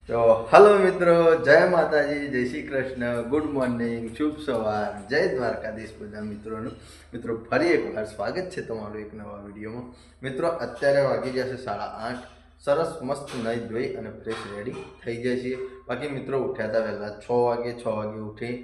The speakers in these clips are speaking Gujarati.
તો હલો મિત્રો, જય માતાજી, જય શ્રી કૃષ્ણ, ગુડ મોર્નિંગ, શુભ સવાર, જય દ્વારકાધીશ બધા મિત્રોનું. મિત્રો ફરી એકવાર સ્વાગત છે તમારું એક નવા વિડીયોમાં. મિત્રો અત્યારે વાગી જશે 8:30. સરસ મસ્ત નાઈ ધોઈ અને ફ્રેશ રેડી થઈ જાય છે. બાકી મિત્રો ઉઠ્યા હતા વહેલા 6 વાગે ઉઠી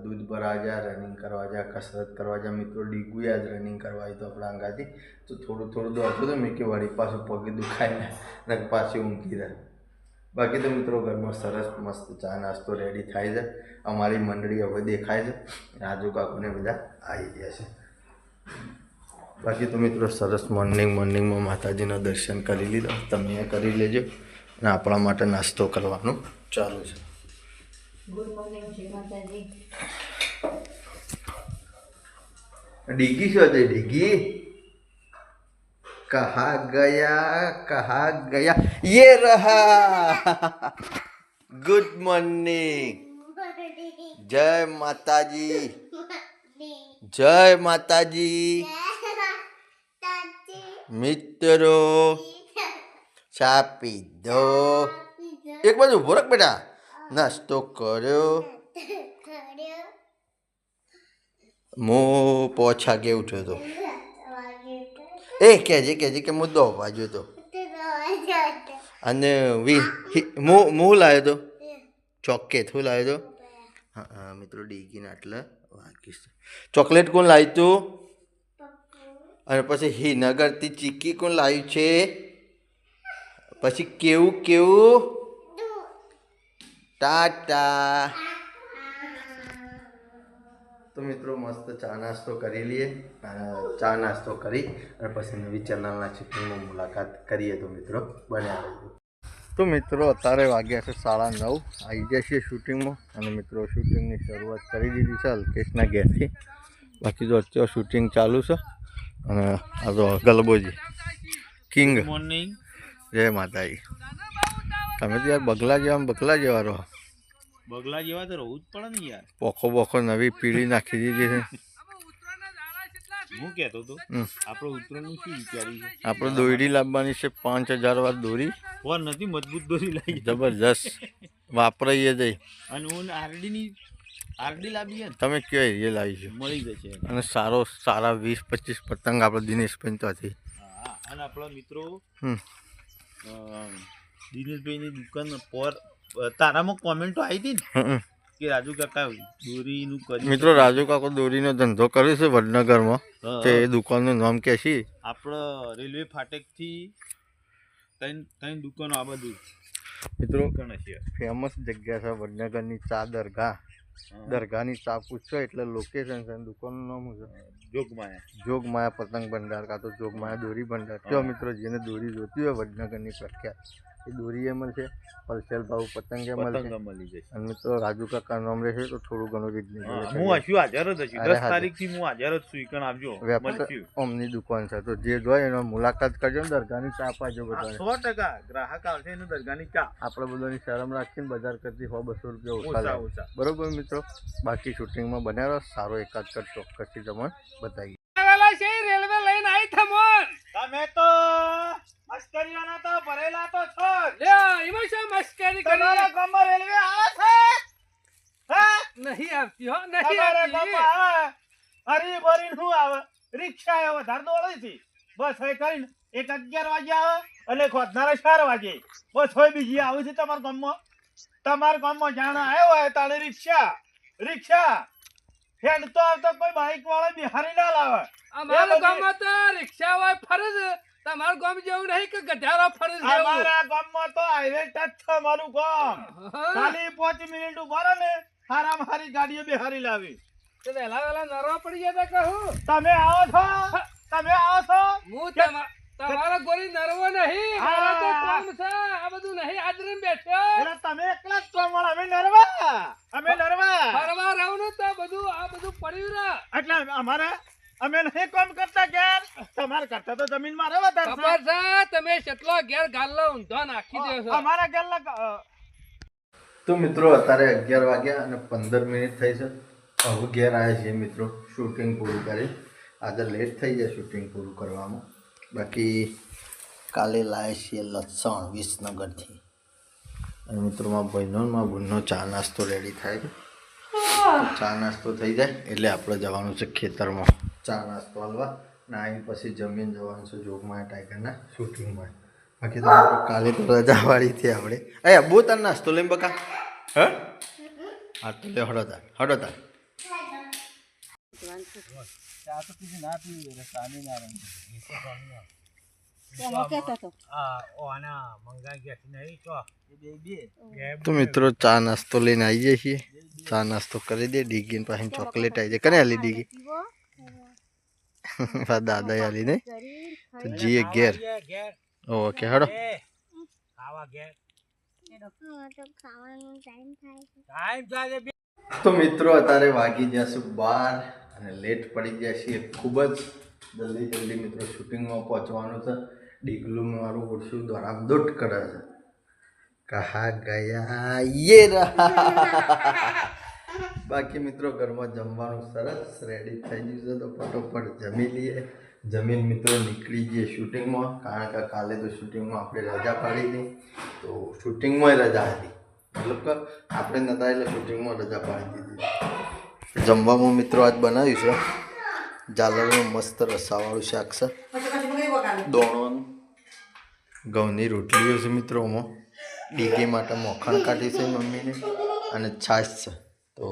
દૂધ ભરવા જા, રનિંગ કરવા જા, કસરત કરવા જા. મિત્રો ડીગુએ આજ રનિંગ કરવા આવી તો આપણા અંગાથી તો થોડું દોડતું તો મેં કે વળી પાછું પગે દુખાય ને પાછી ઊંઘી રહે. બાકી તો મિત્રો ઘરમાં સરસ મસ્ત ચા નાસ્તો રેડી થાય છે. અમારી મંડળી હવે દેખાય છે, રાજુ કાકુને બધા આવી ગયા છે. બાકી તો મિત્રો સરસ મોર્નિંગમાં માતાજીના દર્શન કરી લીધા, તમે કરી લેજો અને આપણા માટે નાસ્તો કરવાનું ચાલુ છે. ગુડ મોર્નિંગ જય માતાજી. ડીગી શું હતી? ડીગી कहाँ गया ये रहा. गुड मॉर्निंग, जय माताजी, जय माताजी. મિત્રો ચા પીધો, એક બાજુ ઉભો રાખ બેટા, નાસ્તો કર્યો. હું પોછા કે ઉઠ્યો હતો. એ કહેજે કે હું દો વાગ્યો હતો અને હું લાવ્યો હતો ચોકેટ. હું લાવ્યો હતો? હા મિત્રો ડીગીને આટલા વાગીશ. ચોકલેટ કોણ લાવ્યું તું? અને પછી હિનગરથી ચીકી કોણ લાવ્યું છે? પછી કેવું ટાટા. તો મિત્રો મસ્ત ચા નાસ્તો કરી લઈએ. ચા નાસ્તો કરી અને પછી નવી ચેનલના શૂટિંગમાં મુલાકાત કરીએ. તો મિત્રો બન્યા રહીએ. તો મિત્રો અત્યારે વાગ્યા છે 9:30. આવી ગયા છીએ શૂટિંગમાં અને મિત્રો શૂટિંગની શરૂઆત કરી દીધી છે અલ્કેશના ઘેરથી. બાકી તો અત્યારે શૂટિંગ ચાલુ છે અને આ તો ગલબોજી કિંગ. મોર્નિંગ, જય માતાજી. તમે તો યાર બગલા જેવા રહો. બગલા જેવા તો રહું જ પડે ને યાર. પોખો નવી પીળી નાખી દીધી છે. હું કહેતો હતો આપણે ઉત્તરાયણનું શું વિચાર્યું છે? આપણે દોરી લાવવાની છે 5000 વાર દોરી. વાર નથી, મજબૂત દોરી લાવી જબરજસ્ત વાપરાઈએ જઈ. અને હું આરડી લાવીએ ને તમે કયો એ લાવી છે મળી જશે. અને સારા 20-25 પતંગ આપણે દિનેશભાઈ તો હતી. હા, અને આપણા મિત્રો દિનેશભાઈની દુકાન પર તારામાં કોમેન્ટો આવી હતી ને કે રાજુ કાકા દોરીનું કરી. મિત્રો રાજુ કાકો દોરીનો ધંધો કરે છે વડનગરમાં. તે દુકાનનું નામ કે છે આપણે રેલવે ફાટકથી ત્રણ દુકાનો આ બધું મિત્રો છે. ફેમસ જગ્યા છે વડનગરની ચા દરગાહ. દરગાહની ચા પૂછો એટલે લોકેશન છે. દુકાનનું નામ છે જોગમાયા પતંગ ભંડાર કાં તો જોગમાયા દોરી ભંડાર. કયો મિત્રો જેને દોરી જોતી હોય વડનગરની પ્રખ્યાત એ દોરી એ મળશે, હોલસેલ ભાવ પતંગ એ મળશે. અને મિત્રો રાજુ કાકા નામ રહેશે તો થોડું ઘણું રીતની હું હશું હાજર જ છું. 10 તારીખથી હું હાજર જ છું. ઈકણ આવજો. અમની દુકાન છે તો જે જોઈએ એનો મુલાકાત કરજો ને દરગાહની ચા પાજો બધા. 100% ગ્રાહક આવશે એનું દરગાહની ચા. આપણે બધાની શરમ રાખીને બજાર કરતી 100-200 રૂપિયા ઓછા. બરોબર મિત્રો, બાકી શૂટિંગમાં બનાવ્યો સારો એકાદ કટ ચોક્કસથી તમને બતાવી. રેલવે લઈને આવી થમોન. તમે તો મસ્કરીઓના તો ભરેલા તો છો. એમાં શું મસ્કરી કરી? તમારા ગામમાં રેલવે આવે છે? હા, નહીં આવતી હો, નહીં આવતી. હરી ભરીને શું આવે? રિક્ષા આવે વધારે દોડે છે. બસ હવે કરીને 11 વાગે આવે એટલે ખોદનારા 4 વાગે. બસ હવે બીજી આવે છે તમારા ગામમાં જાણ આવ્યો હોય તાણે રિક્ષા હેડ તો આવતો કોઈ બાઈક વાળા બિહારી ના લાવે. અમારા ગામમાં તો રિક્ષા હોય ફરજ. તમારું ગામ જેવું નહીં કે ગધારો ફરજ. અમારા ગામમાં તો હાઈવે ટચ છે મારું ગામ. ખાલી 5 મિનિટ ઉભા રહે ને હારામાં હારી ગાડીઓ બિહારી લાવી. તો વેલા નરવા પડી ગયા કહું. તમે આવો છો હું તમારો ગોરી નરવો નહીં. મારા તો કામ છે આ બધું નહીં હાજરી બેઠો. એટલે તમે એકલા જ પ્રમાણ અમે નરવા ફરવા રહું ને તો બધું આ બધું પડ્યું ને એટલે અમે નહીં કામ કરતા ઘેર. તમારે કરતા તો જમીન માં રહેવા ખબર છે. તમે કેટલો ઘેર ગાલ્લો ઊંધો નાખી દો છો અમારા ઘેર. તો મિત્રો અત્યારે 11 વાગ્યા અને 15 મિનિટ થઈ છે. હવે ઘેર આવ્યા છીએ મિત્રો શૂટિંગ પૂરું કરી. આજે લેટ થઈ જાય શૂટિંગ પૂરું કરવામાં. બાકી કાલે લાવ્યા છીએ લસણ વિસનગરથી અને મિત્રો મારા ભાઈનો ને મારા બહેનનો ચા નાસ્તો રેડી થાય છે. ચા નાસ્તો થઈ જાય એટલે આપણે જવાનું છે ખેતરમાં ચા નાસ્તો હાલવા. ને આવીને પછી જમીન જવાનું છે જોગમાયા ટાઈગરના શૂટિંગમાં. બાકી તો કાલે તો રજાવાળી થી આપણે બહુ તાર નાસ્તો લઈને બકા હા તો લે હડો તાર તો મિત્રો ચા નાસ્તો લઈને આવીએ છીએ. ચા નાસ્તો કરી દે. ડીગીને પાછી ચોકલેટ આવી જાય. કને આલી ડીગી? દાદા આલી નહીં તો જીએ ઘેર. ઓકે હડો. તો મિત્રો અત્યારે વાગી જશે 12 અને લેટ પડી ગયા છીએ ખૂબ જ. જલ્દી મિત્રો શૂટિંગમાં પહોંચવાનું છે. ડીગલું મારું ઓછું દોડામદોડ કરે છે. કહા ગયા યે રહા. બાકી મિત્રો ઘરમાં જમવાનું સરસ રેડી થઈ ગયું છે તો ફટોફટ જમી લઈએ. જમીન મિત્રો નીકળી જઈએ શૂટિંગમાં, કારણ કે કાલે તો શૂટિંગમાં આપણે રજા પાડી હતી. તો શૂટિંગમાં રજા હતી, મતલબ કે આપણે નહોતા એટલે શૂટિંગમાં રજા પાડી દીધી. જમવામાં મિત્રો આજ બનાવ્યું છે ઝાલરનું મસ્ત રસાવાળું શાક છે, દોણોનું, ઘઉંની રોટલીઓ છે મિત્રોમાં, ડીગી માટે મોખણ કાઢી છે મમ્મીને, અને છાશ છે. તો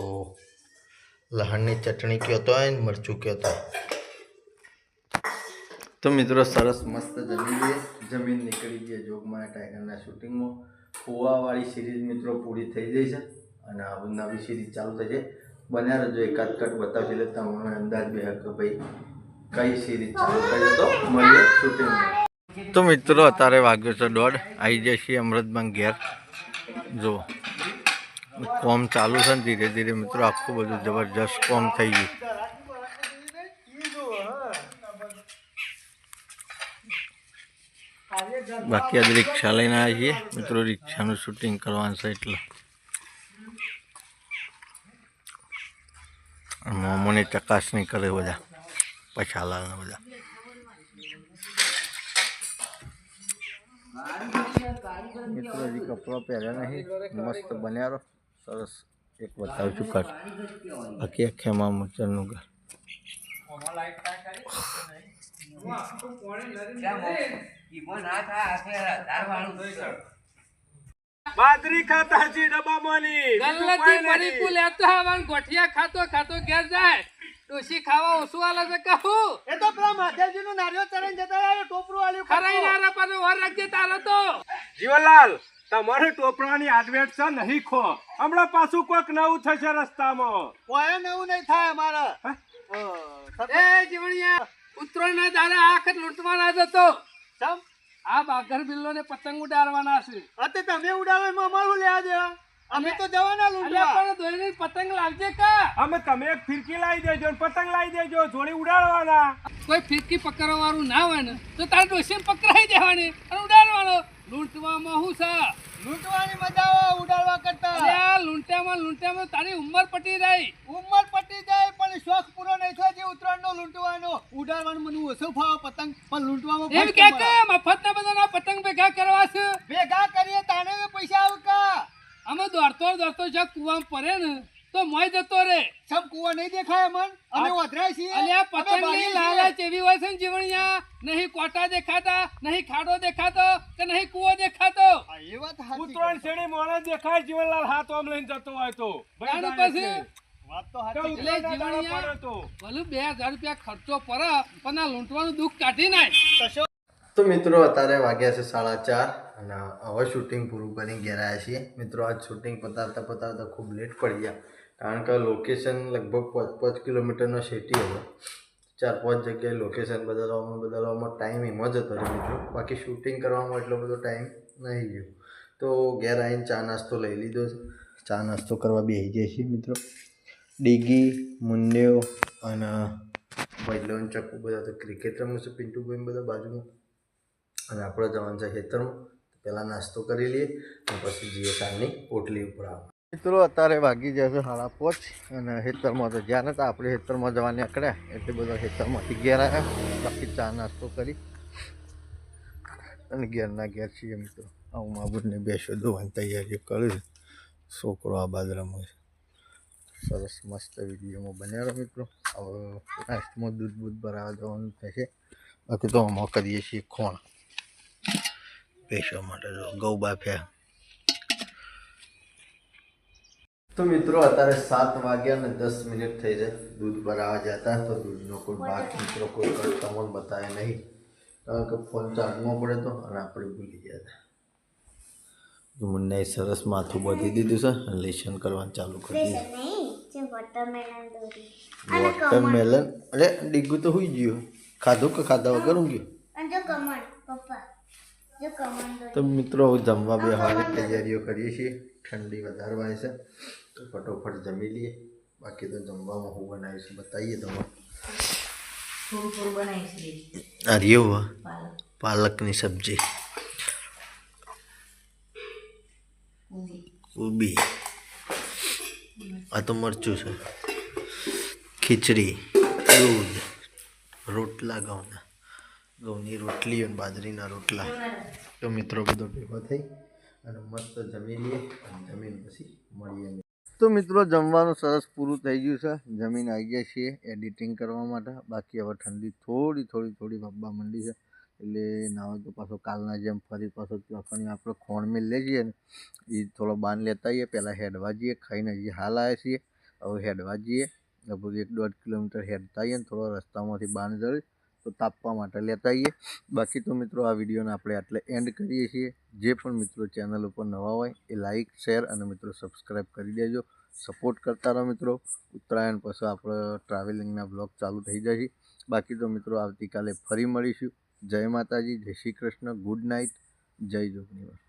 લહણની ચટણી કહેતો હોય ને મરચું કહેતો હોય. તો મિત્રો સરસ મસ્ત જમી લઈએ. જમીન નીકળી ગઈ જોગમાયા ટાઈગરના શૂટિંગમાં. ફુવાવાળી સિરીઝ મિત્રો પૂરી થઈ ગઈ છે અને આ નવી સિરીઝ ચાલુ થઈ છે. બન્યા રહેજો, એકાદ કટ બતાવશે એટલે તમને અંદાજ બે કે ભાઈ કઈ સિરીઝ ચાલુ થઈ તો મળીએ શૂટિંગમાં. તો મિત્રો અત્યારે વાગ્યો છે 1:30. આવી જાય છીએ અમૃતબાગ ઘેર. જો કોમ ચાલુ છે ને ધીરે ધીરે મિત્રો આખું બધું જબરજસ્ત કોમ થઈ ગયું. બાકી આજે રિક્ષા લઈને આવ્યા છીએ મિત્રો, રિક્ષાનું શૂટિંગ કરવાનું છે એટલે મોમોની ચકાસણી કરે બધા પછાલાના બધા. મિત્રો હજી કપડાં પહેર્યા નહીં, મસ્ત બન્યા રહો સરસ. એક બતાવું છું કટ, બાકી ખેમા મચરનું ઘર. બાજરી ખાતા છે ડબ્બામાંની, ગલ્લાથી પડીકુ લેતો આવન ગોઠિયા ખાતો ખાતો ઘેર જાય. ડોશી ખાવા ઓછું આલે છે કહું. એ તો પેલા માધેવજીનું નારિયેળ ચરણ જતા રહ્યો, ટોપરું આલ્યું ખરાઈ નારા પર ઓર રાખજે તારો તો. જીવનલાલ તમારે ટોપરાની આડવેટ છે નહીં ખો, હમણાં પાછું કોઈક નવું થશે રસ્તામાં. કોઈ નવું નહીં થાય અમારે. એ જીવણિયા ઉત્તરાયણના દાડા આખત લૂંટવાના જતો. ચમ આ બાગર બિલ્લો ને પતંગ ઉડાડવાના છે. અતે તમે ઉડાડો એમાં અમારું લેવા દે. અમે તો જવાના લૂંટવા. પણ દોઈને પતંગ લાવજે કા. અમે તમે એક ફિરકી લાવી દેજો ને પતંગ લાવી દેજો, જોડી ઉડાડવાના. કોઈ ફિરકી પકડવા વાળું ના હોય ને તો તારે ડોશી પકડાઈ દેવાની અને ઉડાડવાનો. લૂંટવામાં શું છે? લૂંટવાની મજા આવે ઉડાડવા કરતા. અરે લૂંટ્યામાં તારી ઉંમર પટી જાય. ઉંમર પટી જાય પણ શોખ પૂરો નહીં થયો જે ઉત્તરાયણનો લૂંટવાનો. ઉડાડવાનું મને ઓછો ફાવે પતંગ, પણ લૂંટવામાં એમ કે મફતના બધાના પતંગ ભેગા કરવા છે. ભેગા કરીએ તાને પૈસા આવે કા. અમે દોડતો જો કુવામાં પડે ને તો મોય જતો રે. સમ કુવા નહીં દેખાય મન, અમે ઓધરાય છીએ. અલ્યા પતંગની લાલચ એવી હોય છે ને જીવણિયા, નહીં કોટા દેખાતા, નહીં ખાડો દેખાતો કે નહીં કુવો દેખાતો. એ વાત સાચી. ઉત્તરાયણ શેડી મોણે દેખાય જીવનલાલ હાથ આમ લઈને જતો હોય તો. પછી વાત તો સાચી. એટલે જીવણિયા ભલું 2000 રૂપિયા ખર્ચો પડે પણ આ લૂંટવાનું દુઃખ કાઢી નાય. તો મિત્રો અત્યારે વાગ્યા છે 4:30 અને હવે શૂટિંગ પૂરું કરીને ઘેર આવ્યા છીએ. મિત્રો આજ શૂટિંગ પતાવતા ખૂબ લેટ પડી ગયા, કારણ કે લોકેશન લગભગ 5 કિલોમીટરનો સિટી હતો. 4-5 જગ્યાએ લોકેશન બદલવામાં ટાઈમ એમાં જતો રહ્યો મિત્રો. બાકી શૂટિંગ કરવામાં એટલો બધો ટાઈમ નહીં ગયો. તો ઘેર આવીને ચા નાસ્તો લઈ લીધો છે. ચા નાસ્તો કરવા બેસી જાય છીએ મિત્રો. ડીગી, મુંડેઓ અને વૈલોન ચક્કુ બધા તો ક્રિકેટ રમે છે, પિન્ટુભાઈ બધા બાજુમાં, અને આપણે જવાનું છે ખેતરમાં. પહેલાં નાસ્તો કરી લઈએ અને પછી જઈએ સાંજની ઓટલી ઉપર આવે. મિત્રો અત્યારે વાગી જશે 5:30 અને ખેતરમાં તો જ્યાં નતા આપણે ખેતરમાં જવાની આકડ્યા એટલે બધા ખેતરમાંથી ઘેર આવ્યા. બાકી ચા નાસ્તો કરી અને ઘેરના ઘેર છીએ મિત્રો. હું માબૂદને બેસો ધોવાની તૈયારીઓ કરું છું. છોકરો આ બાદ રમે છે. સરસ મસ્ત વિડીયોમાં બન્યા રહો મિત્રો. હવે લાસ્ટમાં દૂધ બૂધ ભરાવા જવાનું થશે. બાકી તો અમે કરીએ છીએ ખોણ બેસવા માટે. જો ગૌ બાફ્યા. તો મિત્રો અત્યારે 7 વાગ્યા ને 10 મિનિટ થઈ જાય. દૂધ ભરાવા જતા તો દૂધનો કોઈ ભાગ મિત્રો કોઈ તમને બતાવે નહીં, કારણ કે ફોન ચાર્જમાં પડે તો અને આપણે ભૂલી ગયા હતા. મુન્ને સરસ માથું બાંધી દીધું છે અને લેસન કરવાનું ચાલુ કરી દીધું. વોટરમેલન અરે ડીગું તો હોઈ ગયું. ખાધું કે ખાધા વગર ઊંઘ્યું. તો મિત્રો હવે જમવા બેસવાની તૈયારીઓ કરીએ છીએ. ઠંડી વધારે વાય છે તો ફટોફટ જમી લઈએ. બાકી તો જમવામાં હું બનાવીશું બતાવીએ તમે. થોડું થોડું બનાવીશ. આ રહ્યું પાલકની સબ્જી, કોબી, આ તો મરચું છે, ખીચડી, દૂધ, રોટલા ઘઉંની રોટલી અને બાજરીના રોટલા. તો મિત્રો બધો ભેગો થઈ અને મસ્ત જમી લઈએ અને જમીન પછી મળીએ. તો મિત્રો જમવાનું સરસ પૂરું થઈ ગયું છે. જમીન આવી ગયા છીએ એડિટિંગ કરવા માટે. બાકી હવે ઠંડી થોડી વાપવા માંડી છે, એટલે ના હોય તો પાછો કાલના જેમ ફરી પાછો આપણે ખોણ મેં લઈ જઈએ ને એ થોડો બાન લેતા આવીએ. પહેલાં હેડવા જઈએ, ખાઈને હજી હાલ આવ્યા છીએ. હવે હેડવા જઈએ, લગભગ 1-1.5 કિલોમીટર હેડતા આવીએ ને થોડો રસ્તામાંથી બાન જઈએ તો તાપવા માટે લેતા આવીએ. બાકી તો મિત્રો આ વિડીયોને આપણે આટલે એન્ડ કરીએ છીએ. જે પણ મિત્રો ચેનલ ઉપર નવા હોય એ લાઇક, શેર અને મિત્રો સબસ્ક્રાઈબ કરી દેજો. સપોર્ટ કરતા રહો મિત્રો. ઉત્તરાયણ પછી આપણે ટ્રાવેલિંગના બ્લોગ ચાલુ થઈ જશે. બાકી તો મિત્રો આવતીકાલે ફરી મળીશું. જય માતાજી, જય શ્રી કૃષ્ણ, ગુડ નાઇટ, જય જોગણીવાર.